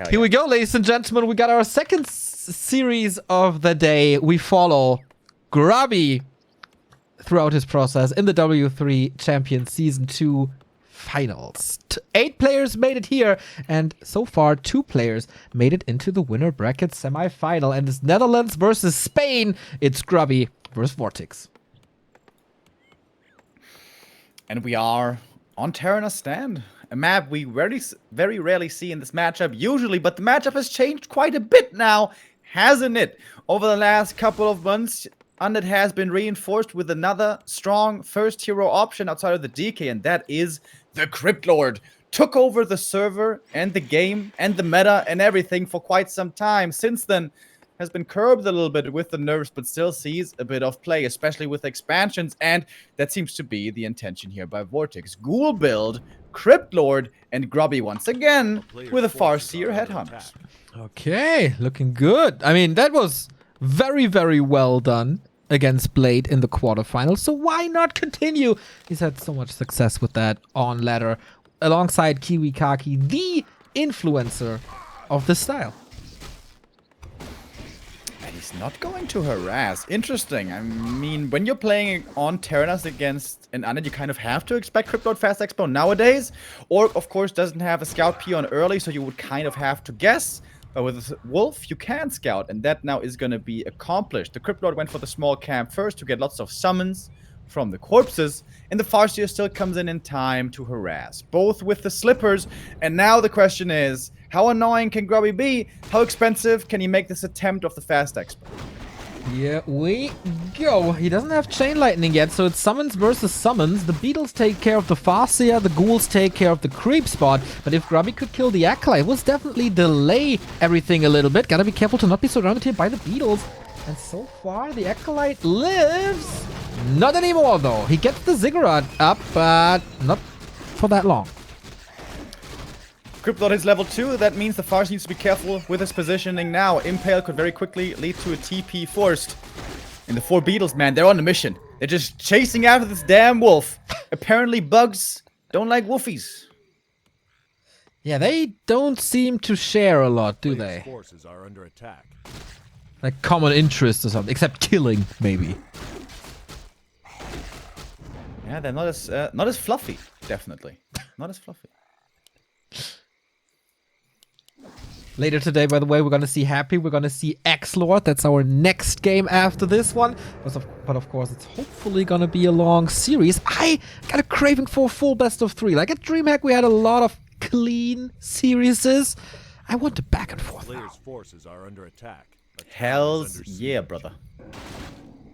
Here we go, ladies and gentlemen. We got our second series of the day. We follow Grubby throughout his process in the W3 Champion Season 2 finals. 8 players made it here, and so far 2 players made it into the Winnerbracket Semifinal. And it's Netherlands versus Spain. It's Grubby versus Vortix. And we are on Terranos Stand, a map we very rarely see in this matchup usually, but the matchup has changed quite a bit now, hasn't it? Over the last couple of months, Undead has been reinforced with another strong first hero option outside of the DK, and that is the Crypt Lord. Took over the server and the game and the meta and everything for quite some time. Since then, has been curbed a little bit with the nerfs, but still sees a bit of play, especially with expansions, and that seems to be the intention here by Vortix. Ghoul build, Crypt Lord, and Grubby once again with a Farseer Headhunters. Okay, looking good. I mean, that was very, very well done against Blade in the quarterfinals, so why not continue? He's had so much success with that on ladder, alongside Kiwi Kaki, the influencer of the style. He's not going to harass. Interesting. I mean, when you're playing on Terranos against an Undead, you kind of have to expect Crypt Lord Fast Expo nowadays. Or, of course, doesn't have a scout peon early, so you would kind of have to guess. But with Wolf, you can scout, and that now is going to be accomplished. The Crypt Lord went for the small camp first to get lots of summons from the corpses, and the Farseer still comes in time to harass, both with the slippers. And now the question is, how annoying can Grubby be? How expensive can he make this attempt of the Fast Expo? Here we go. He doesn't have Chain Lightning yet, so it's summons versus summons. The Beetles take care of the Farseer, the Ghouls take care of the Creep spot. But if Grubby could kill the Acolyte, it will definitely delay everything a little bit. Gotta be careful to not be surrounded here by the Beetles. And so far, the Acolyte lives. Not anymore, though. He gets the Ziggurat up, but not for that long. Crypt Lord is level 2. That means the Farseer needs to be careful with his positioning now. Impale could very quickly lead to a TP forced. And the 4 Beetles, man, they're on a mission. They're just chasing after this damn wolf. Apparently, bugs don't like wolfies. Yeah, they don't seem to share a lot, do they? Forces are under attack. Like common interest or something, except killing, maybe. Yeah, they're not as fluffy, definitely. Not as fluffy. Later today, by the way, we're going to see Happy. We're going to see X-Lord. That's our next game after this one. But of course, it's hopefully going to be a long series. I got a craving for a full best of 3. Like at DreamHack, we had a lot of clean series. I want the back and forth now. Players' forces are under attack. Hells yeah, brother.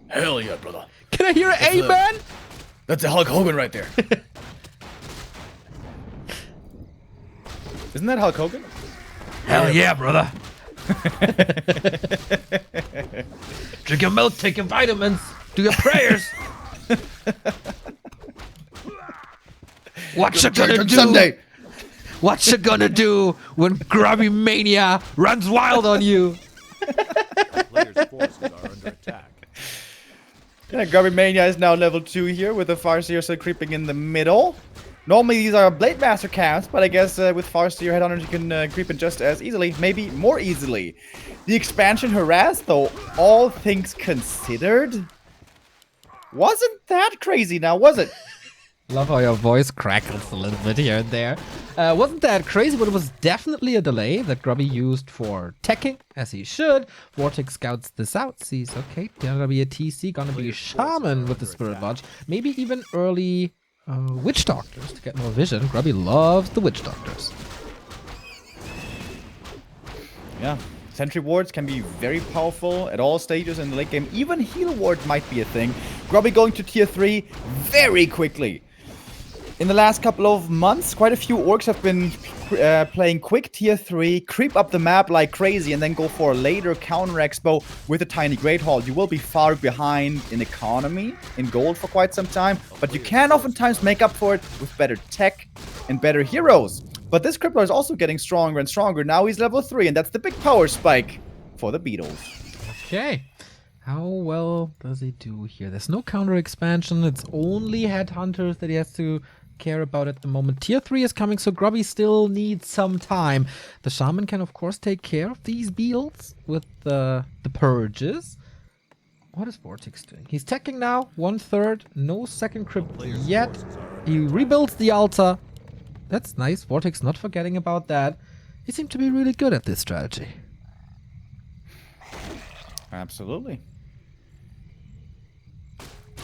Hell yeah, brother. Can I hear an amen? That's a Hulk Hogan right there. Isn't that Hulk Hogan? Hell yeah, brother. Drink your milk, take your vitamins, do your prayers. What you gonna do? Sunday. What you gonna do when Grubby Mania runs wild on you? Players' forces are under attack. Yeah, Grubby Mania is now level 2 here with the Farseer still creeping in the middle. Normally these are Blade Master camps, but I guess with Farseer Headhunters you can creep in just as easily, maybe more easily. The expansion harass, though, all things considered, wasn't that crazy now, was it? Love how your voice crackles a little bit here and there. Wasn't that crazy, but it was definitely a delay that Grubby used for teching, as he should. Vortix scouts this out, sees, okay, gonna be a TC, gonna be a Shaman with the Spirit Lodge, maybe even early Witch Doctors to get more vision. Grubby loves the Witch Doctors. Yeah, Sentry Wards can be very powerful at all stages in the late game. Even Heal Ward might be a thing. Grubby going to tier 3 very quickly. In the last couple of months, quite a few orcs have been playing quick tier 3, creep up the map like crazy, and then go for a later counter expo with a tiny Great Hall. You will be far behind in economy, in gold for quite some time, but you can oftentimes make up for it with better tech and better heroes. But this Crypt Lord is also getting stronger and stronger. Now he's level 3, and that's the big power spike for the Beetles. Okay. How well does he do here? There's no counter expansion. It's only Headhunters that he has to care about at the moment. Tier 3 is coming, so Grubby still needs some time. The Shaman can, of course, take care of these beetles with the purges. What is Vortix doing? He's teching now, 1/3. No second crypt yet. He rebuilds the altar. That's nice. Vortix not forgetting about that. He seemed to be really good at this strategy. Absolutely.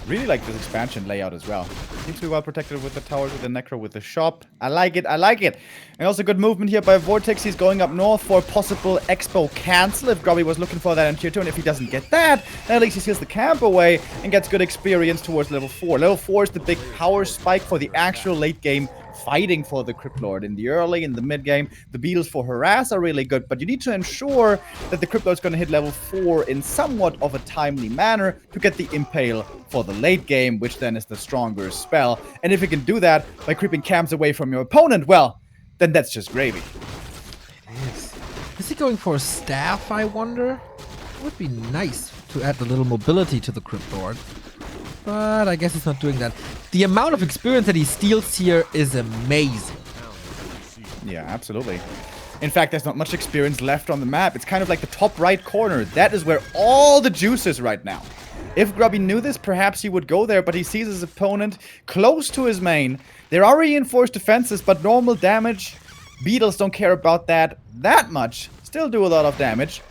Really like this expansion layout as well. Seems to be well protected with the towers, with the necro, with the shop. I like it, I like it. And also good movement here by Vortix. He's going up north for a possible expo cancel if Grubby was looking for that in tier 2. And if he doesn't get that, then at least he seals the camp away and gets good experience towards level 4. Level 4 is the big power spike for the actual late game fighting for the Crypt Lord. In the early, in the mid game, the beetles for harass are really good, but you need to ensure that the Crypt Lord is going to hit level 4 in somewhat of a timely manner to get the impale for the late game, which then is the stronger spell. And if you can do that by creeping camps away from your opponent, well, then that's just gravy. It is. Is he going for a staff, I wonder? It would be nice to add a little mobility to the Crypt Lord. But I guess he's not doing that. The amount of experience that he steals here is amazing. Yeah, absolutely. In fact, there's not much experience left on the map. It's kind of like the top right corner. That is where all the juice is right now. If Grubby knew this, perhaps he would go there, but he sees his opponent close to his main. There are reinforced defenses, but normal damage. Beetles don't care about that much. Still do a lot of damage.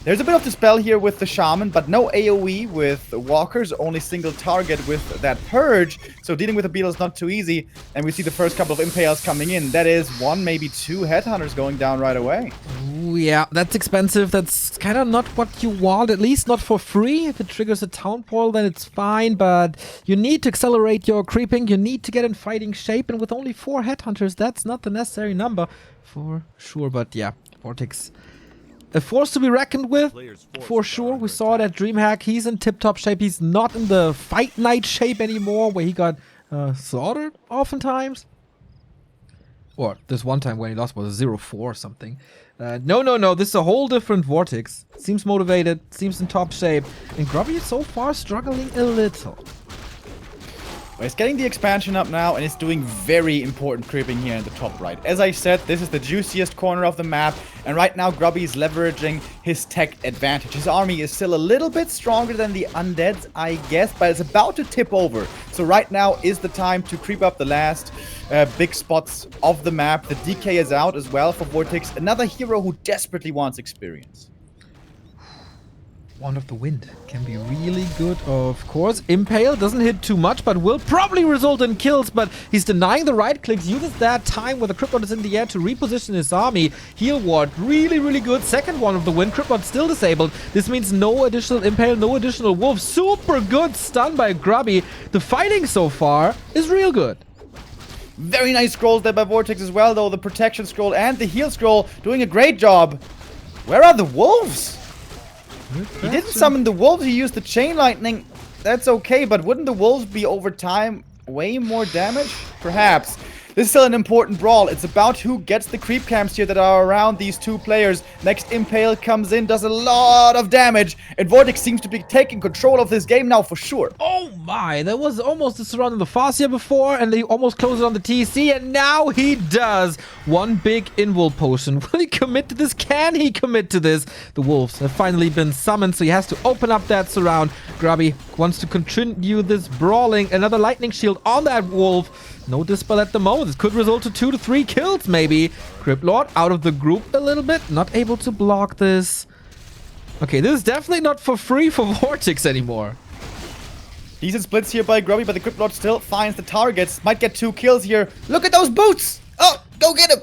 There's a bit of dispel here with the Shaman, but no AoE with Walkers, only single target with that Purge. So dealing with the Beetle is not too easy. And we see the first couple of Impales coming in. That is 1, maybe 2 Headhunters going down right away. Ooh, yeah, that's expensive. That's kind of not what you want, at least not for free. If it triggers a Town Portal, then it's fine. But you need to accelerate your creeping. You need to get in fighting shape. And with only 4 Headhunters, that's not the necessary number for sure. But yeah, Vortix. A force to be reckoned with, for sure. We saw it at DreamHack. He's in tip-top shape. He's not in the Fight Night shape anymore, where he got slaughtered oftentimes. Or this one time when he lost was a 0-4 or something. No. This is a whole different Vortix. Seems motivated, seems in top shape. And Grubby is so far struggling a little. Well, it's getting the expansion up now, and it's doing very important creeping here in the top right. As I said, this is the juiciest corner of the map, and right now Grubby is leveraging his tech advantage. His army is still a little bit stronger than the undeads, I guess, but it's about to tip over. So right now is the time to creep up the last big spots of the map. The DK is out as well for Vortix, another hero who desperately wants experience. Wand of the Wind can be really good, of course. Impale doesn't hit too much, but will probably result in kills. But he's denying the right clicks, uses that time where the Crypt Lord is in the air to reposition his army. Heal ward, really good. Second Wand of the Wind, Crypt Lord still disabled. This means no additional Impale, no additional Wolf. Super good stun by Grubby. The fighting so far is real good. Very nice scrolls there by Vortix as well, though. The protection scroll and the heal scroll doing a great job. Where are the wolves? He didn't summon the wolves, he used the chain lightning. That's okay, but wouldn't the wolves be over time way more damage? Perhaps. This is still an important brawl. It's about who gets the creep camps here that are around these two players. Next Impale comes in, does a lot of damage, and Vortix seems to be taking control of this game now for sure. Oh my, there was almost a surround on the Farseer before, and they almost closed it on the TC, and now he does. One big invul potion. Will he commit to this? Can he commit to this? The wolves have finally been summoned, so he has to open up that surround. Grubby wants to continue this brawling. Another lightning shield on that wolf. No dispel at the moment. This could result to 2 to 3 kills, maybe. Crypt Lord out of the group a little bit. Not able to block this. Okay, this is definitely not for free for Vortix anymore. Decent splits here by Grubby, but the Crypt Lord still finds the targets. Might get 2 kills here. Look at those boots! Oh, go get him!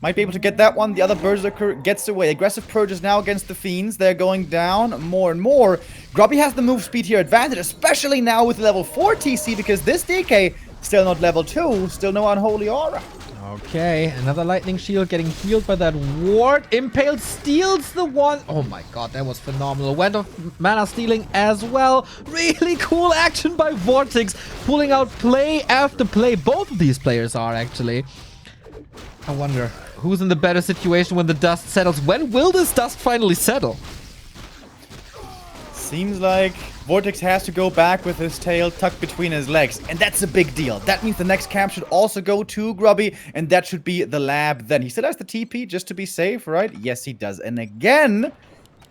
Might be able to get that one. The other Berserker gets away. Aggressive purges now against the Fiends. They're going down more and more. Grubby has the move speed here advantage, especially now with level 4 TC, because this DK still not level 2, still no Unholy Aura. Okay, another lightning shield getting healed by that ward. Impale steals the one. Oh my god, that was phenomenal. Went off mana stealing as well. Really cool action by Vortix, pulling out play after play. Both of these players are actually. I wonder who's in the better situation when the dust settles. When will this dust finally settle? Seems like Vortix has to go back with his tail tucked between his legs, and that's a big deal. That means the next camp should also go to Grubby, and that should be the lab then. He still has the TP just to be safe, right? Yes, he does. And again,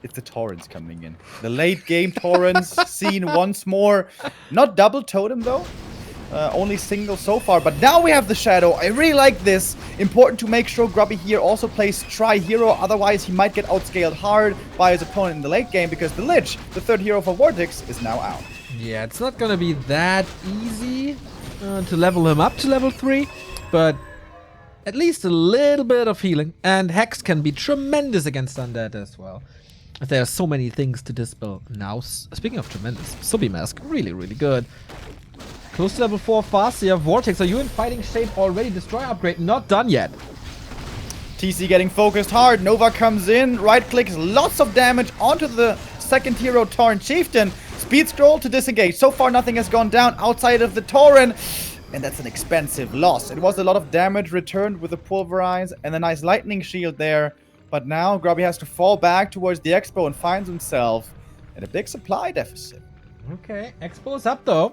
it's the Torrents coming in. The late game Torrents seen once more. Not double totem though. Only single so far, but now we have the Shadow. I really like this. Important to make sure Grubby here also plays Tri-Hero, otherwise he might get outscaled hard by his opponent in the late game because the Lich, the third hero for Vortix, is now out. Yeah, it's not gonna be that easy to level him up to level 3, but at least a little bit of healing. And Hex can be tremendous against Undead as well. There are so many things to dispel now. Speaking of tremendous, Subi Mask, really, really good. Close to level 4 Farseer. Vortix, are you in fighting shape already? Destroy upgrade not done yet. TC getting focused hard. Nova comes in, right clicks, lots of damage onto the second hero Tauren Chieftain. Speed scroll to disengage. So far nothing has gone down outside of the Tauren. And that's an expensive loss. It was a lot of damage returned with the Pulverize and a nice lightning shield there. But now Grubby has to fall back towards the Expo and finds himself at a big supply deficit. Okay, Expo's up though.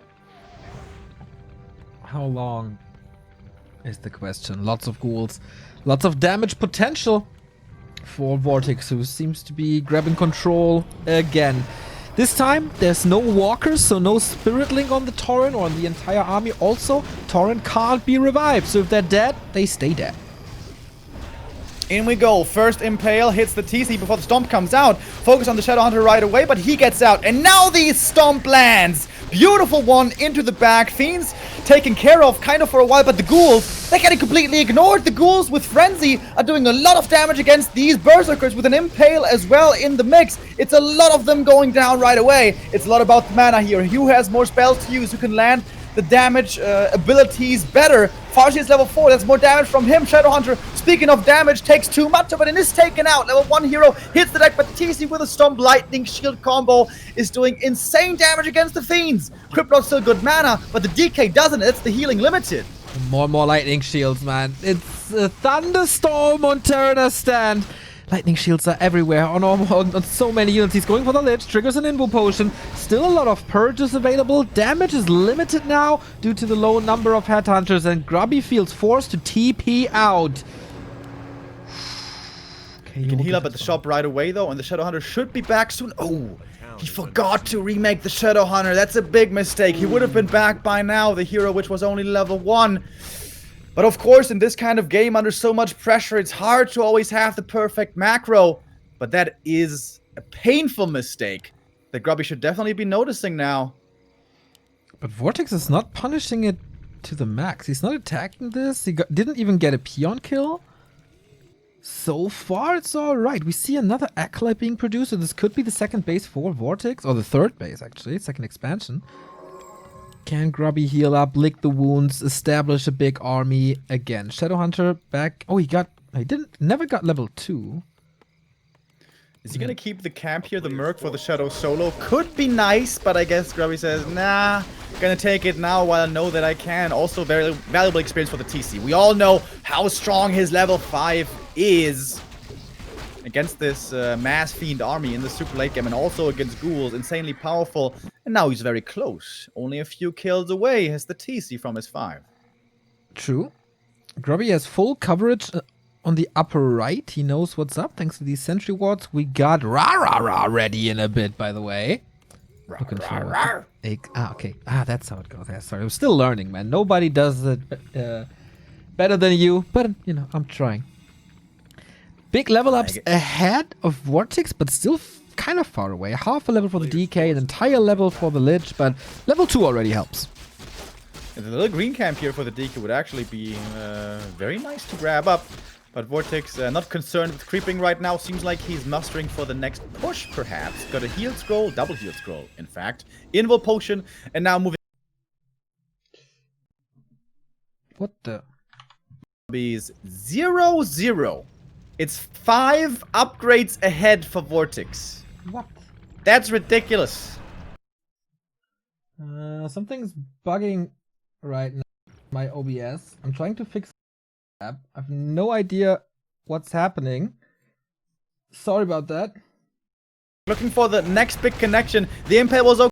How long is the question? Lots of ghouls. Lots of damage potential for Vortix, who seems to be grabbing control again. This time, there's no walkers, so no Spirit Link on the Tauren or on the entire army. Also, Tauren can't be revived, so if they're dead, they stay dead. In we go. First Impale hits the TC before the Stomp comes out. Focus on the Shadowhunter right away, but he gets out. And now the Stomp lands. Beautiful one into the back. Fiends taken care of kind of for a while, but the ghouls, they're getting completely ignored. The ghouls with Frenzy are doing a lot of damage against these Berserkers with an Impale as well in the mix. It's a lot of them going down right away. It's a lot about the mana here. Who has more spells to use, who can land the damage abilities better. Farsi is level 4, that's more damage from him. Shadowhunter, speaking of damage, takes too much of it and is taken out. Level 1 hero hits the deck, but TC with a Stomp Lightning Shield combo is doing insane damage against the Fiends. Cryptlo's still good mana, but the DK doesn't. It's the healing limited. More and more lightning shields, man. It's a thunderstorm on Terra's stand. Lightning shields are everywhere on so many units. He's going for the Lich, triggers an Invo Potion. Still a lot of purges available. Damage is limited now due to the low number of Headhunters, and Grubby feels forced to TP out. Okay, He can heal up at the shop right away though, and the Shadowhunter should be back soon. Oh, he forgot to remake the Shadowhunter. That's a big mistake. He would have been back by now, the hero which was only level 1. But of course, in this kind of game, under so much pressure, it's hard to always have the perfect macro. But that is a painful mistake that Grubby should definitely be noticing now. But Vortix is not punishing it to the max. He's not attacking this. He didn't even get a peon kill. So far, it's alright. We see another Acolyte being produced, so this could be the second base for Vortix. Or the third base, actually. Second expansion. Can Grubby heal up, lick the wounds, establish a big army again? Shadowhunter back. Oh, never got level 2. Is he gonna keep the camp here, the Merc for the Shadow solo? Could be nice, but I guess Grubby says, nah, gonna take it now while I know that I can. Also, very valuable experience for the TC. We all know how strong his level 5 is against this Mass Fiend army in the super late game, and also against ghouls, insanely powerful. And now he's very close. Only a few kills away has the TC from his 5. True. Grubby has full coverage on the upper right. He knows what's up thanks to these sentry wards. We got Rah ready in a bit, by the way. Looking forward. Okay. That's how it goes. Yeah, sorry. I'm still learning, man. Nobody does it better than you, but, you know, I'm trying. Big level ups ahead of Vortix, but still kind of far away. Half a level for the DK, an entire level for the Lich, but level 2 already helps. And the little green camp here for the DK would actually be very nice to grab up. But Vortix, not concerned with creeping right now. Seems like he's mustering for the next push, perhaps. Got a heal scroll, double heal scroll, in fact. Invo Potion, and now moving. What the? Is 0-0. It's 5 upgrades ahead for Vortix. What? That's ridiculous. Something's bugging right now. My OBS. I'm trying to fix the app. I have no idea what's happening. Sorry about that. Looking for the next big connection. The Impale was okay.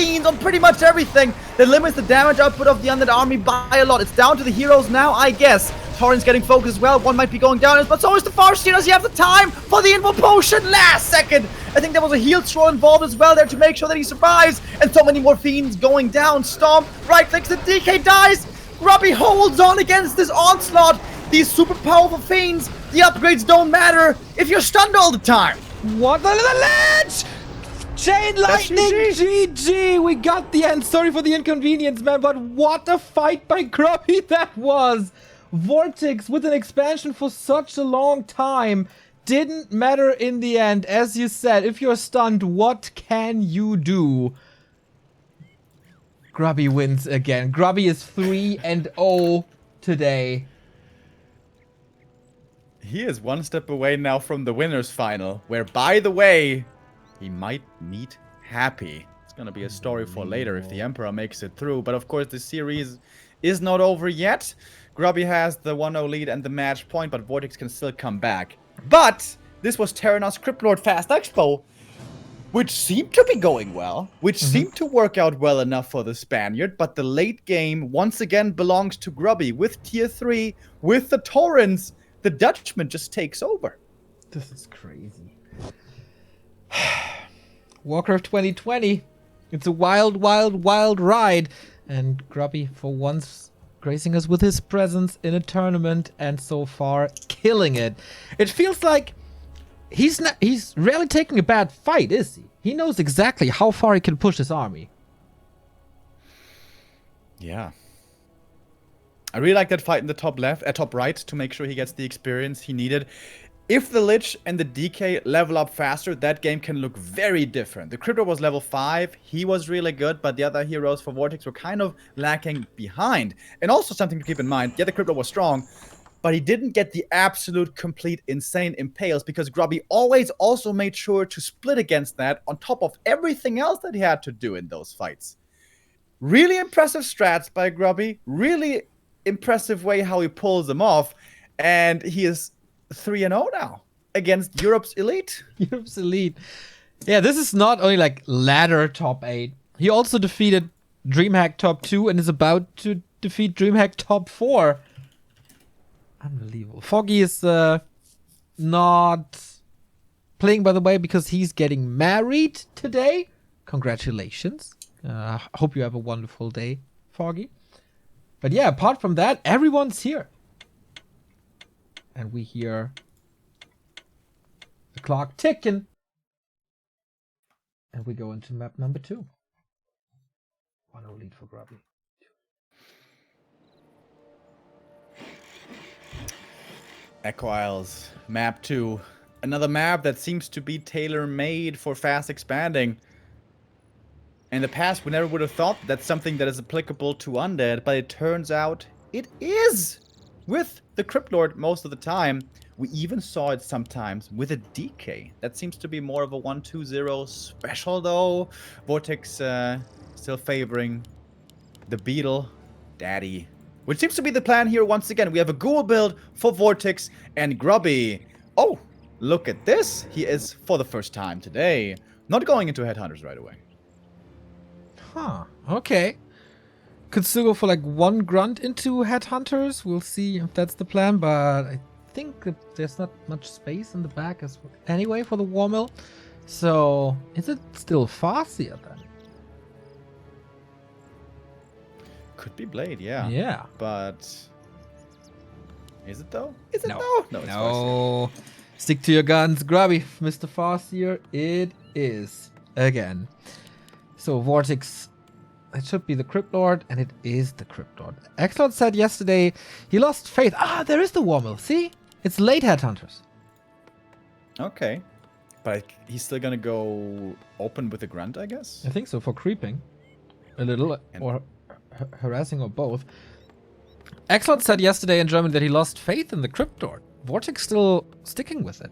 Fiends on pretty much everything. That limits the damage output of the Undead Army by a lot. It's down to the heroes now, I guess. Torrent's getting focused as well. One might be going down, but so is the Farseer. Does he have the time for the Info Potion last second? I think there was a heal throw involved as well there to make sure that he survives. And so many more Fiends going down. Stomp, right clicks, the DK dies. Grubby holds on against this onslaught. These super powerful Fiends, the upgrades don't matter if you're stunned all the time. What the ledge? Chain lightning, GG. We got the end. Sorry for the inconvenience, man, but what a fight by Grubby that was. Vortix with an expansion for such a long time. Didn't matter in the end. As you said, if you're stunned, what can you do? Grubby wins again. Grubby is 3-0 today. He is one step away now from the winners final, where, by the way, he might meet Happy. It's gonna be a story for later if the Emperor makes it through. But of course, the series is not over yet. Grubby has the 1-0 lead and the match point, but Vortix can still come back. But this was Terranar's Cryptlord Fast Expo, which seemed to be going well, which seemed to work out well enough for the Spaniard, but the late game once again belongs to Grubby. With tier 3, with the Torrents, the Dutchman just takes over. This is crazy. Warcraft 2020. It's a wild, wild, wild ride. And Grubby, for once, gracing us with his presence in a tournament, and so far, killing it. It feels like he's rarely taking a bad fight, is he? He knows exactly how far he can push his army. Yeah. I really like that fight in the top left, top right, to make sure he gets the experience he needed. If the Lich and the DK level up faster, that game can look very different. The Crypto was level 5, he was really good, but the other heroes for Vortix were kind of lacking behind. And also something to keep in mind, yeah, the Crypto was strong, but he didn't get the absolute, complete, insane impales, because Grubby always also made sure to split against that on top of everything else that he had to do in those fights. Really impressive strats by Grubby, really impressive way how he pulls them off, and he is 3-0 now against Europe's elite. Europe's elite. Yeah, this is not only like ladder top 8. He also defeated DreamHack top 2 and is about to defeat DreamHack top 4. Unbelievable. Foggy is not playing, by the way, because he's getting married today. Congratulations. Hope you have a wonderful day, Foggy. But yeah, apart from that, everyone's here. And we hear the clock ticking. And we go into map number 2. 1-0 lead for Grubby. Echo Isles, map 2. Another map that seems to be tailor-made for fast expanding. In the past, we never would have thought that's something that is applicable to Undead, but it turns out it is with the Cryptlord most of the time. We even saw it sometimes with a DK. That seems to be more of a 1-2-0 special, though. Vortix still favoring the Beetle Daddy, which seems to be the plan here once again. We have a Ghoul build for Vortix and Grubby. Oh, look at this. He is, for the first time today, not going into Headhunters right away. Huh, okay. Could still go for like 1 grunt into Headhunters. We'll see if that's the plan, but I think that there's not much space in the back as well. Anyway for the War Mill. So, is it still Farseer then? Could be Blade, yeah. Yeah. But is it though? Is it No. though? No, it's No. Stick to your guns, Grubby. Mr. Farseer, it is. Again. So Vortix, it should be the Cryptlord, and it is the Cryptlord. Exlord said yesterday he lost faith. Ah, there is the War Mill. See? It's late Headhunters. Okay. But he's still gonna go open with the Grunt, I guess? I think so, for creeping. A little, or harassing, or both. Exlord said yesterday in Germany that he lost faith in the Cryptlord. Vortix still sticking with it.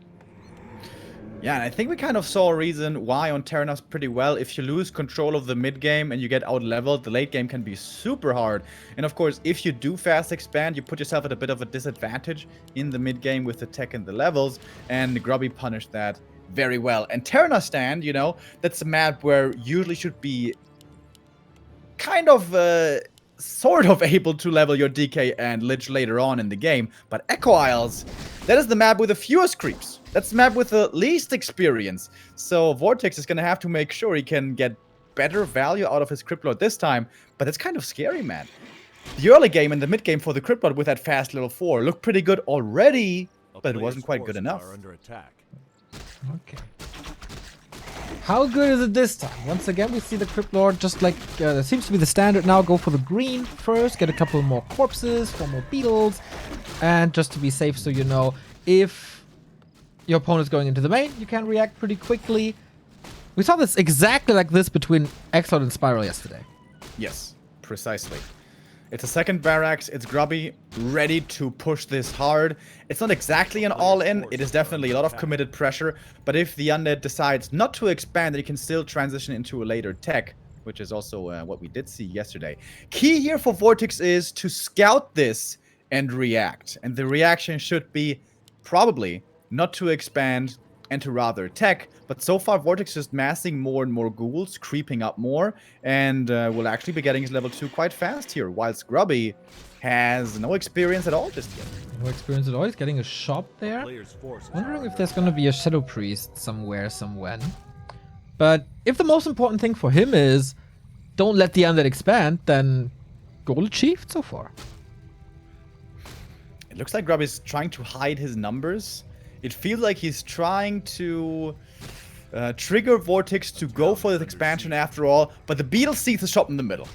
Yeah, and I think we kind of saw a reason why on Terranos pretty well. If you lose control of the mid game and you get out-leveled, the late game can be super hard. And of course, if you do fast expand, you put yourself at a bit of a disadvantage in the mid game with the tech and the levels, and Grubby punished that very well. And Terranos Stand, you know, that's a map where usually should be kind of sort of able to level your DK and Lich later on in the game, but Echo Isles, that is the map with the fewest creeps. That's the map with the least experience. So Vortix is gonna have to make sure he can get better value out of his Crypt Lord this time, but it's kind of scary, man. The early game and the mid game for the Crypt Lord with that fast level 4 looked pretty good already, but it wasn't quite good enough. Under attack. Okay. How good is it this time? Once again, we see the Crypt Lord just like seems to be the standard now. Go for the green first, get a couple more corpses, 4 more beetles, and just to be safe, so you know, if your opponent's going into the main, you can react pretty quickly. We saw this exactly like this between X-Lord and Spiral yesterday. Yes, precisely. It's a second barracks, it's Grubby, ready to push this hard. It's not exactly an all-in, it is definitely a lot of committed pressure, but if the Undead decides not to expand, then you can still transition into a later tech, which is also what we did see yesterday. Key here for Vortix is to scout this and react, and the reaction should be probably not to expand and to rather attack, but so far Vortix is massing more and more ghouls, creeping up more, and will actually be getting his level 2 quite fast here, whilst Grubby has no experience at all just yet. No experience at all. He's getting a shop there. Player's forces Wondering are if there's gonna be a Shadow Priest somewhere, somewhen. But if the most important thing for him is don't let the Undead expand, then goal achieved so far. It looks like Grubby's trying to hide his numbers. It feels like he's trying to trigger Vortix to go for the expansion after all, but the Beetle sees the shop in the middle.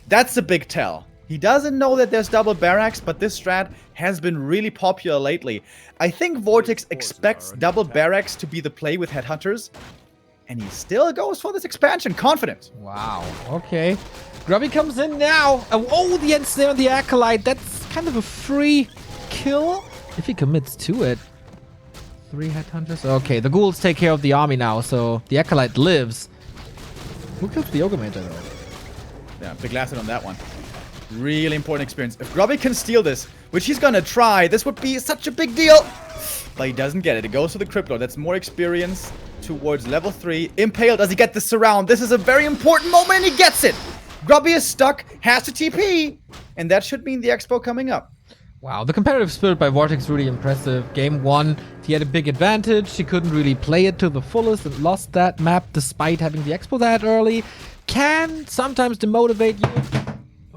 That's a big tell. He doesn't know that there's double barracks, but this strat has been really popular lately. I think Vortix expects double barracks to be the play with headhunters, and he still goes for this expansion, confident. Wow, okay. Grubby comes in now. Oh, the end snare on the Acolyte. That's kind of a free kill if he commits to it. 3 headhunters. Okay, the ghouls take care of the army now, so the Acolyte lives. Who kills the Ogre Mage, though? Yeah, big last hit on that one. Really important experience. If Grubby can steal this, which he's gonna try, this would be such a big deal. But he doesn't get it. It goes to the Crypt Lord. That's more experience towards level 3. Impale, does he get the surround? This is a very important moment, and he gets it. Grubby is stuck, has to TP, and that should mean the expo coming up. Wow, the competitive spirit by Vortix really impressive. Game 1, he had a big advantage. He couldn't really play it to the fullest and lost that map despite having the expo that early. Can sometimes demotivate you.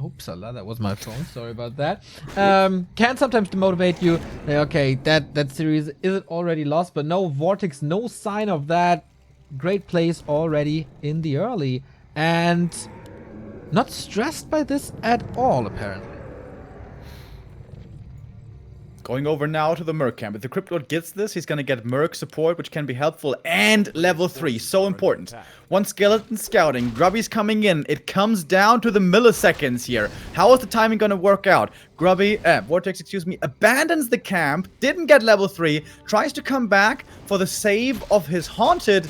Oopsala, that was my phone. Sorry about that. Can sometimes demotivate you. Okay, that series isn't already lost, but no, Vortix, no sign of that. Great plays already in the early. And not stressed by this at all, apparently. Going over now to the Merc camp. If the Crypt Lord gets this, he's gonna get Merc support, which can be helpful, and level 3, so important. One skeleton scouting, Grubby's coming in. It comes down to the milliseconds here. How is the timing gonna work out? Vortix, excuse me, abandons the camp, didn't get level 3, tries to come back for the save of his Haunted,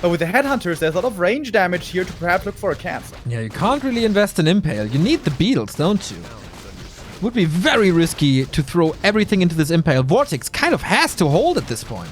but with the Headhunters, there's a lot of range damage here to perhaps look for a cancel. Yeah, you can't really invest in Impale. You need the Beetles, don't you? Would be very risky to throw everything into this Impale. Vortix kind of has to hold at this point.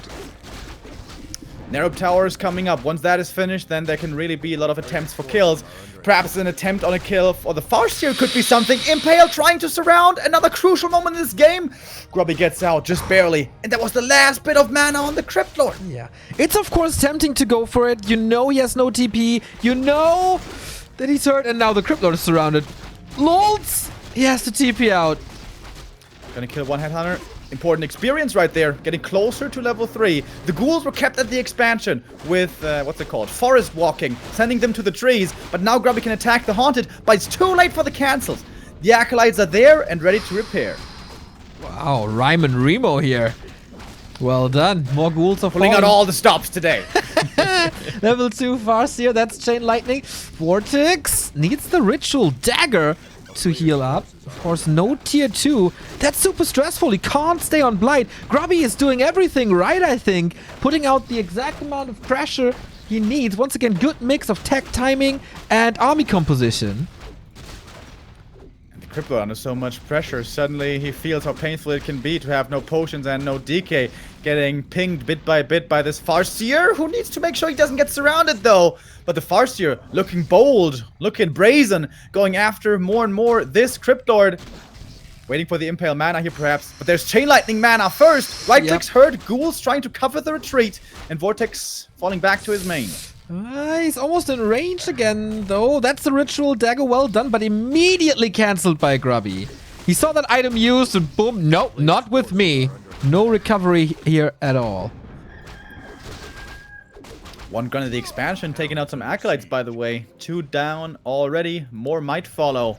Narrow Tower is coming up. Once that is finished, then there can really be a lot of attempts for kills. Perhaps an attempt on a kill for the Faust here could be something. Impale trying to surround. Another crucial moment in this game. Grubby gets out just barely. And that was the last bit of mana on the Crypt Lord. Yeah. It's of course tempting to go for it. You know he has no TP. You know that he's hurt. And now the Crypt Lord is surrounded. LOLs! He has to TP out. Gonna kill one Headhunter. Important experience right there. Getting closer to level 3. The ghouls were kept at the expansion with, what's it called? Forest walking. Sending them to the trees. But now Grubby can attack the Haunted. But it's too late for the cancels. The Acolytes are there and ready to repair. Wow, Rhyme and Remo here. Well done. More ghouls are pulling out all the stops today. Level 2 Farseer. That's Chain Lightning. Vortix needs the Ritual Dagger to heal up. Of course, no tier 2. That's super stressful. He can't stay on Blight. Grubby is doing everything right, I think. Putting out the exact amount of pressure he needs. Once again, good mix of tech timing and army composition. Crypto under so much pressure. Suddenly he feels how painful it can be to have no potions and no DK. Getting pinged bit by this Farseer, who needs to make sure he doesn't get surrounded though. But the Farseer looking bold, looking brazen, going after more and more this Cryptlord. Waiting for the Impale mana here perhaps. But there's Chain Lightning mana first. Right clicks hurt. Ghouls trying to cover the retreat. And Vortix falling back to his main. He's almost in range again, though. That's the ritual dagger, well done, but immediately cancelled by Grubby. He saw that item used and boom, no, not with me. No recovery here at all. One gun of the expansion, taking out some acolytes, by the way. 2 down already. More might follow.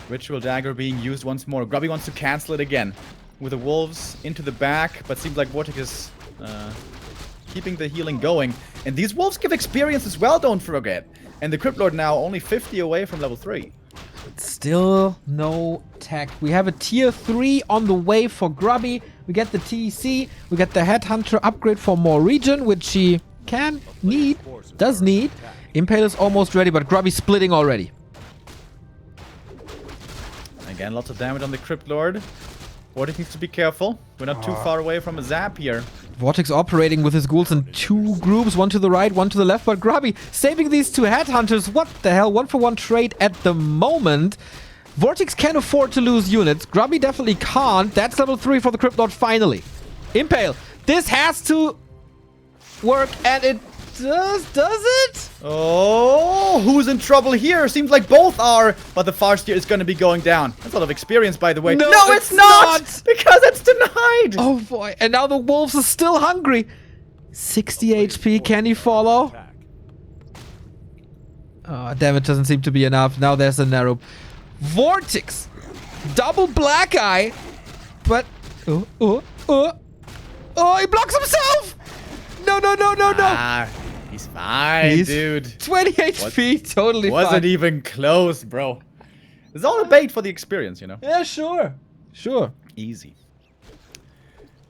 Ritual dagger being used once more. Grubby wants to cancel it again. With the wolves into the back, but seems like Vortix is keeping the healing going. And these wolves give experience as well, don't forget. And the Cryptlord now only 50 away from level 3. Still no tech. We have a tier 3 on the way for Grubby. We get the TC. We get the Headhunter upgrade for more regen, which he does need. Impale is almost ready, but Grubby's splitting already. Again, lots of damage on the Cryptlord. Vortix needs to be careful. We're not too far away from a zap here. Vortix operating with his ghouls in 2 groups, one to the right, one to the left, but Grubby saving these 2 Headhunters. What the hell? 1-for-1 trade at the moment. Vortix can afford to lose units. Grubby definitely can't. That's level 3 for the Cryptlord finally. Impale. This has to work, and it does it? Oh, who's in trouble here? Seems like both are, but the Farseer is going to be going down. That's a lot of experience, by the way. No, it's not! Because it's denied! Oh boy, and now the wolves are still hungry. 60 HP, can he follow? Oh, damage doesn't seem to be enough. Now there's a narrow. Vortix! Double black eye! But... Oh, he blocks himself! No. He's fine, dude. 20 HP, totally fine. Wasn't even close, bro. It's all a bait for the experience, you know? Yeah, sure. Easy.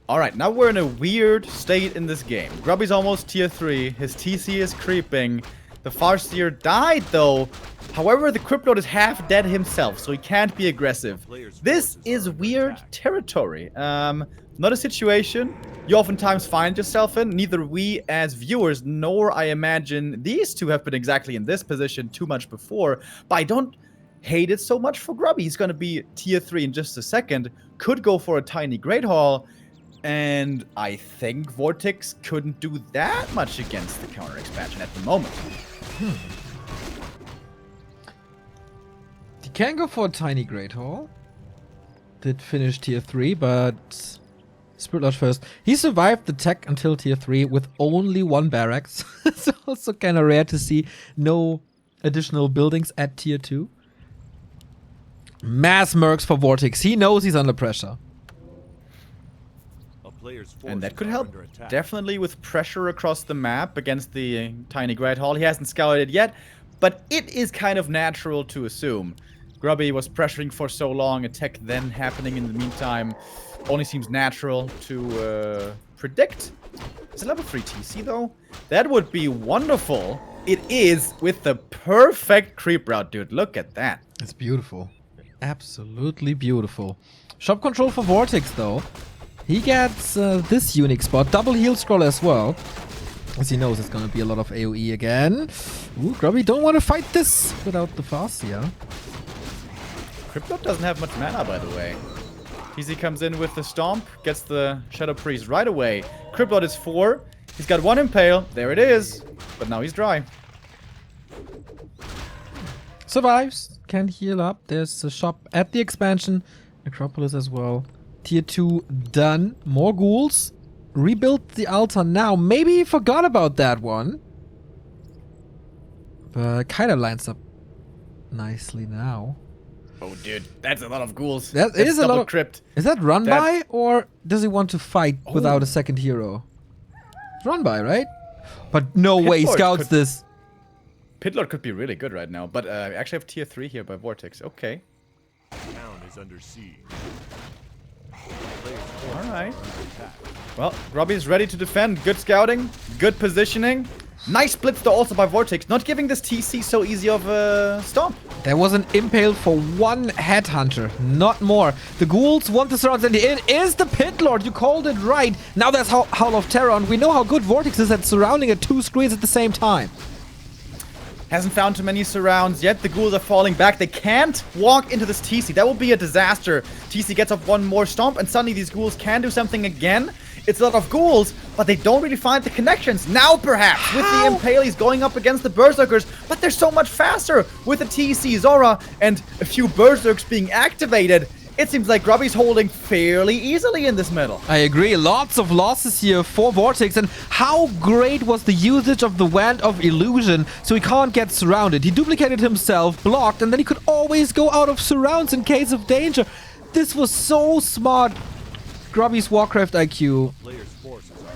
Alright, now we're in a weird state in this game. Grubby's almost tier 3. His TC is creeping. The Farseer died, though. However, the Cryptlord is half dead himself, so he can't be aggressive. This is weird territory. Not a situation you oftentimes find yourself in. Neither we as viewers, nor I imagine these two have been exactly in this position too much before. But I don't hate it so much for Grubby. He's going to be tier 3 in just a second. Could go for a tiny Great Hall. And I think Vortix couldn't do that much against the counter expansion at the moment. He can go for a tiny Great Hall. Did finish tier 3, but... Spirit Lodge first. He survived the tech until tier 3 with only 1 barracks. It's also kind of rare to see no additional buildings at tier 2. Mass mercs for Vortix. He knows he's under pressure. And that could help definitely with pressure across the map against the tiny Great Hall. He hasn't scouted it yet, but it is kind of natural to assume. Grubby was pressuring for so long, a tech then happening in the meantime. Only seems natural to predict. Is it level 3 TC though? That would be wonderful. It is with the perfect creep route, dude. Look at that. It's beautiful. Absolutely beautiful. Shop control for Vortix though. He gets this unique spot. Double heal scroll as well. As he knows it's gonna be a lot of AoE again. Ooh, Grubby don't want to fight this without the Farseer. Cryptlord doesn't have much mana, by the way. TC comes in with the Stomp, gets the Shadow Priest right away. Cryptlord is 4. He's got 1 Impale. There it is. But now he's dry. Survives. Can heal up. There's a shop at the expansion. Necropolis as well. Tier 2 done. More ghouls. Rebuild the altar now. Maybe he forgot about that one. But kind of lines up nicely now. Oh, dude, that's a lot of ghouls. That is a lot of crypt. Is that run by, or does he want to fight without a second hero? It's run by, right? But no way he scouts this. Pitlord could be really good right now, but I actually have tier 3 here by Vortix. Okay. Town is under siege. All right. Well, Grubby's ready to defend. Good scouting, good positioning. Nice blitz though also by Vortix, not giving this TC so easy of a stomp. There was an impale for one headhunter, not more. The ghouls want the surrounds, and it is the Pit Lord. You called it right. Now there's Howl of Terror, and we know how good Vortix is at surrounding at 2 screens at the same time. Hasn't found too many surrounds yet. The ghouls are falling back. They can't walk into this TC. That will be a disaster. TC gets off one more stomp, and suddenly these ghouls can do something again. It's a lot of ghouls, but they don't really find the connections. Now, perhaps, with the Impale, going up against the Berserkers, but they're so much faster with the TC Zora and a few Berserks being activated. It seems like Grubby's holding fairly easily in this middle. I agree. Lots of losses here for Vortix. And how great was the usage of the Wand of Illusion so he can't get surrounded. He duplicated himself, blocked, and then he could always go out of surrounds in case of danger. This was so smart. Grubby's Warcraft IQ,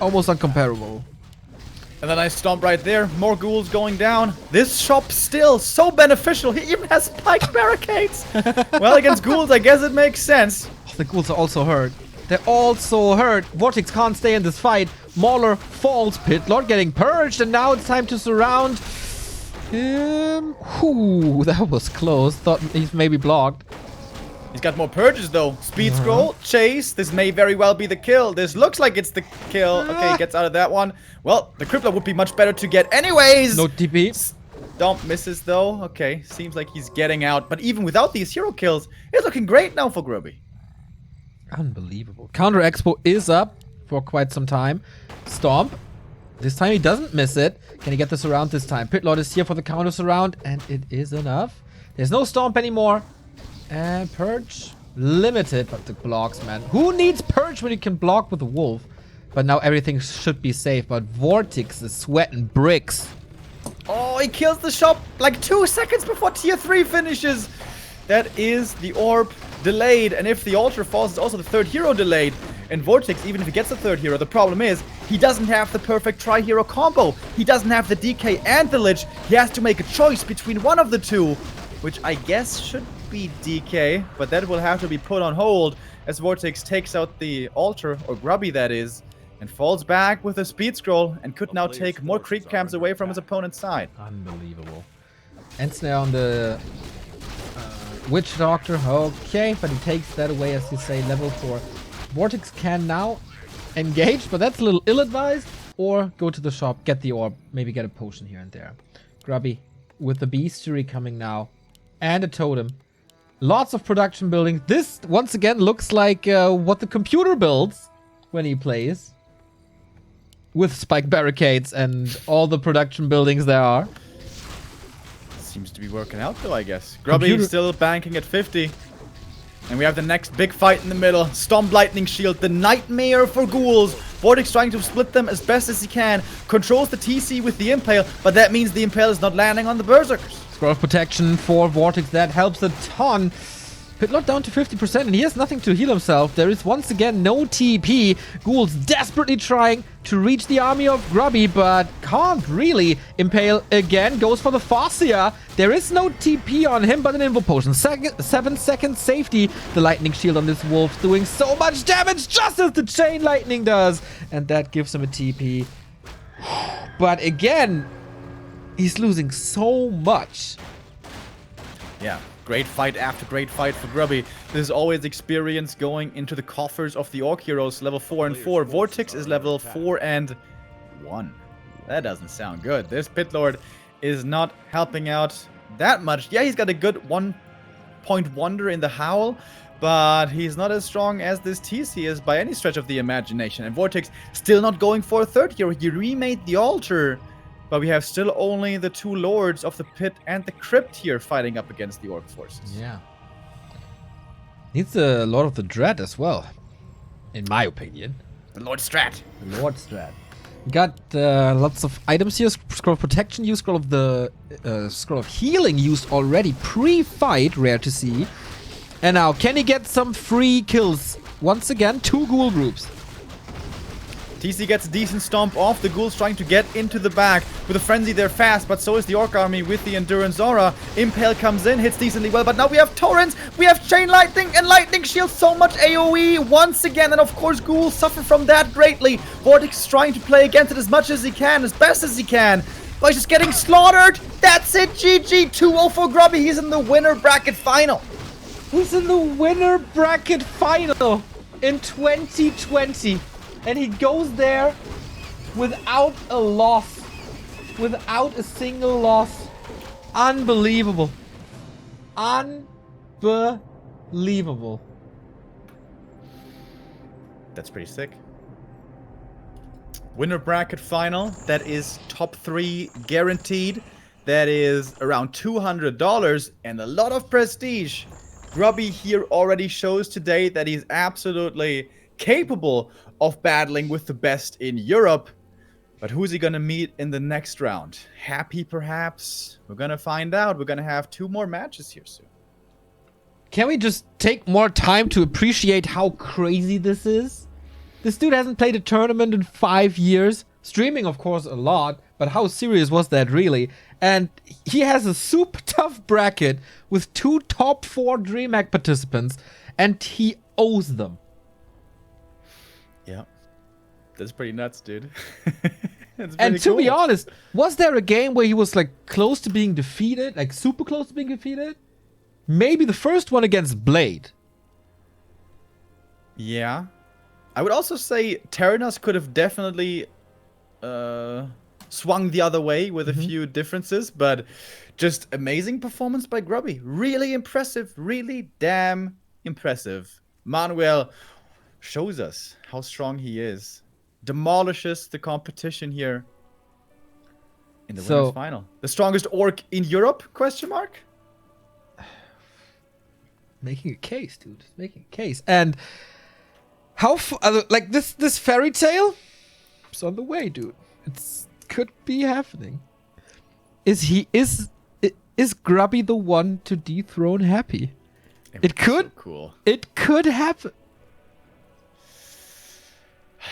almost uncomparable. And then I stomp right there. More ghouls going down. This shop still so beneficial. He even has spiked barricades. Well, against ghouls, I guess it makes sense. Oh, the ghouls are also hurt. They're also hurt. Vortix can't stay in this fight. Mauler falls. Pit Lord getting purged. And now it's time to surround him. Ooh, that was close. Thought he's maybe blocked. He's got more purges though. Speed scroll, chase. This may very well be the kill. This looks like it's the kill. Okay, he gets out of that one. Well, the crippler would be much better to get anyways. No TP. Stomp misses though. Okay, seems like he's getting out. But even without these hero kills, it's looking great now for Grubby. Unbelievable. Counter Expo is up for quite some time. Stomp. This time he doesn't miss it. Can he get the surround this time? Pit Lord is here for the counter surround, and it is enough. There's no Stomp anymore. And Purge, limited, but the blocks, man. Who needs Purge when you can block with a Wolf? But now everything should be safe, but Vortix is sweating bricks. Oh, he kills the shop like 2 seconds before tier 3 finishes. That is the orb delayed, and if the altar falls, it's also the third hero delayed. And Vortix, even if he gets the third hero, the problem is he doesn't have the perfect tri-hero combo. He doesn't have the DK and the Lich. He has to make a choice between one of the two, which I guess should be DK, but that will have to be put on hold as Vortix takes out the altar, or Grubby that is, and falls back with a speed scroll and could now take more creep camps away from his opponent's side. Unbelievable. End snare on the Witch Doctor. Okay, but he takes that away, as you say, level 4. Vortix can now engage, but that's a little ill-advised, or go to the shop, get the orb, maybe get a potion here and there. Grubby with the bestiary coming now, and a totem. Lots of production buildings. This, once again, looks like what the computer builds when he plays. With spike barricades and all the production buildings there are. Seems to be working out though, I guess. Grubby still banking at 50. And we have the next big fight in the middle. Stomp Lightning Shield, the nightmare for ghouls. Vortix trying to split them as best as he can. Controls the TC with the Impale, but that means the Impale is not landing on the Berserkers. Scroll of Protection for Vortix, that helps a ton. Pit Lord down to 50%, and he has nothing to heal himself. There is once again no TP. Ghouls desperately trying to reach the army of Grubby, but can't really. Impale again, goes for the Fascia. There is no TP on him, but an Invo Potion. 7 seconds safety. The Lightning Shield on this Wolf doing so much damage, just as the Chain Lightning does. And that gives him a TP. But again, he's losing so much. Yeah. Great fight after great fight for Grubby. This is always experience going into the coffers of the Orc Heroes, level 4 and 4. Vortix is level 4 and 1. That doesn't sound good. This Pit Lord is not helping out that much. Yeah, he's got a good 1-point wonder in the Howl, but he's not as strong as this TC is by any stretch of the imagination. And Vortix still not going for a third hero. He remade the altar. But we have still only the 2 lords of the pit and the crypt here fighting up against the orc forces. Yeah. Needs a Lord of the Dread as well, in my opinion. The Lord Strat. The Lord Strat. We got lots of items here. Scroll of Protection used, Scroll of the Scroll of Healing used already pre-fight, rare to see. And now, can he get some free kills? Once again, 2 ghoul groups. TC gets a decent stomp off. The ghouls trying to get into the back. With a frenzy, they're fast, but so is the Orc army with the Endurance Aura. Impale comes in, hits decently well, but now we have Torrents, we have Chain Lightning, and Lightning Shield. So much AoE once again, and of course ghouls suffer from that greatly. Vortix is trying to play against it as much as he can, as best as he can. but he's just getting slaughtered. That's it, GG. 2-0 for Grubby. He's in the winner bracket final. He's in the winner bracket final in 2020. And he goes there without a loss. Without a single loss. Unbelievable. Unbelievable. That's pretty sick. Winner bracket final. That is top 3 guaranteed. That is around $200 and a lot of prestige. Grubby here already shows today that he's absolutely capable of battling with the best in Europe. But who's he gonna meet in the next round? Happy, perhaps? We're gonna find out. We're gonna have 2 more matches here soon. Can we just take more time to appreciate how crazy this is? This dude hasn't played a tournament in 5 years. Streaming, of course, a lot. But how serious was that, really? And he has a super tough bracket with 2 top 4 DreamHack participants. And he owes them. Yeah. That's pretty nuts, dude. And to be honest, was there a game where he was like close to being defeated? Like super close to being defeated? Maybe the first one against Blade. Yeah. I would also say Terranos could have definitely swung the other way with a few differences, but just amazing performance by Grubby. Really impressive. Really damn impressive. Manuel shows us how strong he is. Demolishes the competition here in the winners final. The strongest orc in Europe? Question mark. Making a case, dude. Making a case. And how like this fairy tale? It's on the way, dude. It's could be happening. Is Grubby the one to dethrone Happy? It could. So cool. It could happen.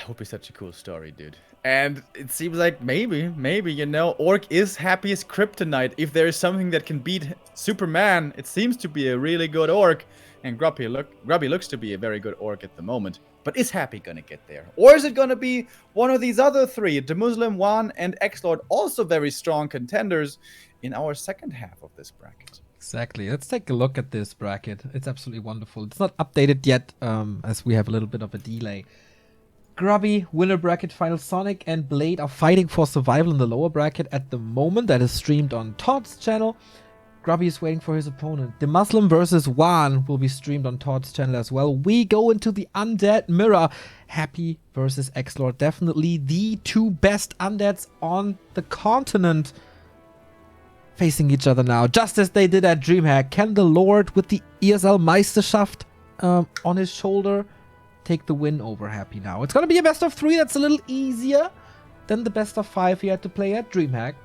Would be such a cool story, dude. And it seems like maybe, you know, Orc is Happy's kryptonite. If there is something that can beat Superman, it seems to be a really good Orc. And Grubby looks to be a very good Orc at the moment. But is Happy gonna get there? Or is it gonna be one of these other 3? The Muslim, One, and X-Lord, also very strong contenders in our second half of this bracket. Exactly. Let's take a look at this bracket. It's absolutely wonderful. It's not updated yet, as we have a little bit of a delay. Grubby, winner bracket final. Sonic and Blade are fighting for survival in the lower bracket at the moment. That is streamed on Todd's channel. Grubby is waiting for his opponent. The Muslim versus Wan will be streamed on Todd's channel as well. We go into the Undead Mirror. Happy versus X-Lord. Definitely the 2 best undeads on the continent. Facing each other now, just as they did at DreamHack. Can the Lord with the ESL Meisterschaft on his shoulder take the win over Happy now? It's going to be a best of 3 that's a little easier than the best of 5 he had to play at DreamHack.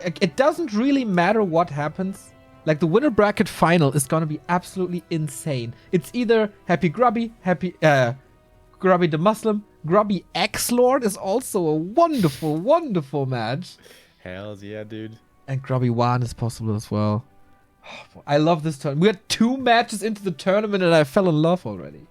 It doesn't really matter what happens. Like, the winner bracket final is going to be absolutely insane. It's either Happy Grubby, Grubby the Muslim. Grubby X-Lord is also a wonderful, wonderful match. Hells yeah, dude. And Grubby Wan is possible as well. Oh, I love this tournament. We had 2 matches into the tournament and I fell in love already.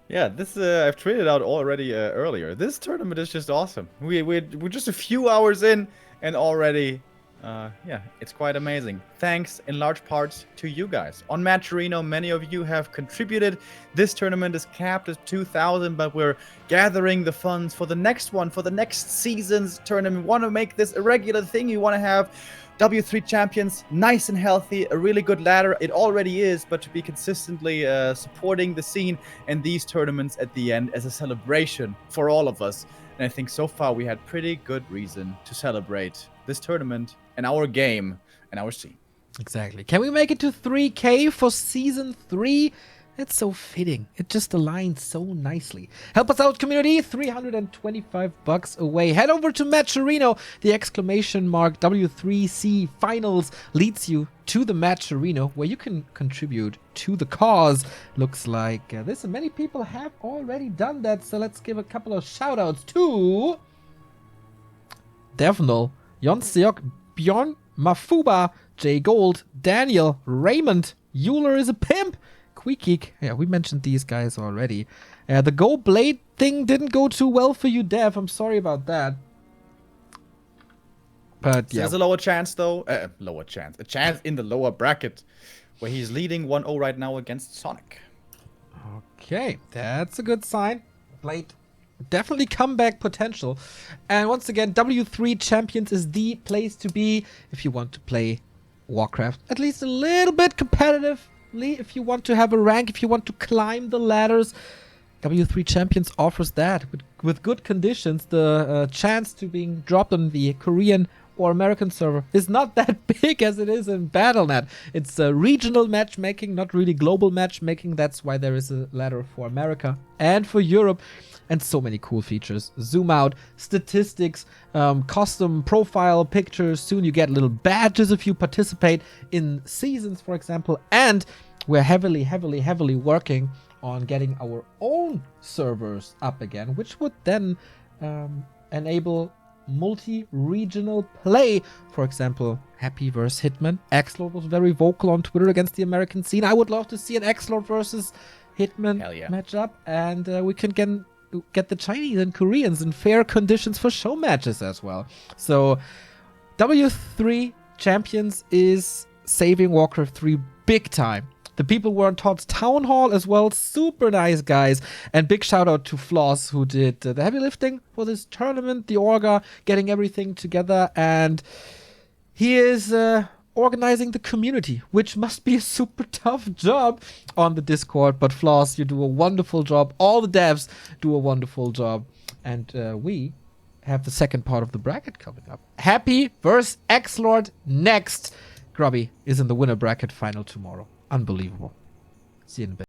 Yeah, this I've tweeted out already earlier. This tournament is just awesome. We're just a few hours in and already, yeah, it's quite amazing. Thanks in large part to you guys. On Matcherino, many of you have contributed. This tournament is capped at 2,000, but we're gathering the funds for the next one, for the next season's tournament. We want to make this a regular thing. You want to have W3 champions, nice and healthy, a really good ladder. It already is, but to be consistently supporting the scene and these tournaments at the end as a celebration for all of us. And I think so far we had pretty good reason to celebrate this tournament and our game and our scene. Exactly. Can we make it to 3K for Season 3? It's so fitting. It just aligns so nicely. Help us out, community. $325 away. Head over to Matcherino. The exclamation mark W3C Finals leads you to the Matcherino, where you can contribute to the cause. Looks like this, and many people have already done that. So let's give a couple of shout outs to Devnal, Jon Seok, Bjorn, Mafuba, J Gold, Daniel, Raymond, Euler is a pimp, Queekik. Yeah, we mentioned these guys already. The Go Blade thing didn't go too well for you, Dev. I'm sorry about that. But yeah, There's a lower chance, though. Lower chance. A chance in the lower bracket, where he's leading 1-0 right now against Sonic. okay, that's a good sign. Blade definitely comeback potential. And once again, W3 Champions is the place to be if you want to play Warcraft at least a little bit competitively, if you want to have a rank, if you want to climb the ladders. W3 Champions offers that with good conditions. The chance to being dropped on the Korean or American server is not that big as it is in Battle.net. It's regional matchmaking, not really global matchmaking. That's why there is a ladder for America and for Europe. And so many cool features. Zoom out, statistics, custom profile pictures. Soon you get little badges if you participate in seasons, for example. And we're heavily working on getting our own servers up again, which would then enable multi-regional play. For example, Happy versus Hitman. Xlord was very vocal on Twitter against the American scene. I would love to see an Xlord versus Hitman matchup, and we can get the Chinese and Koreans in fair conditions for show matches as well. So W3 Champions is saving Warcraft 3 big time. The people were on Todd's town hall as well. Super nice guys. And big shout out to Floss, who did the heavy lifting for this tournament, the Orga, getting everything together. And he is organizing the community, which must be a super tough job on the Discord. But Floss, you do a wonderful job. All the devs do a wonderful job. And we have the second part of the bracket coming up. Happy versus Xlord next. Grubby is in the winner bracket final tomorrow. Unbelievable. See you in a bit.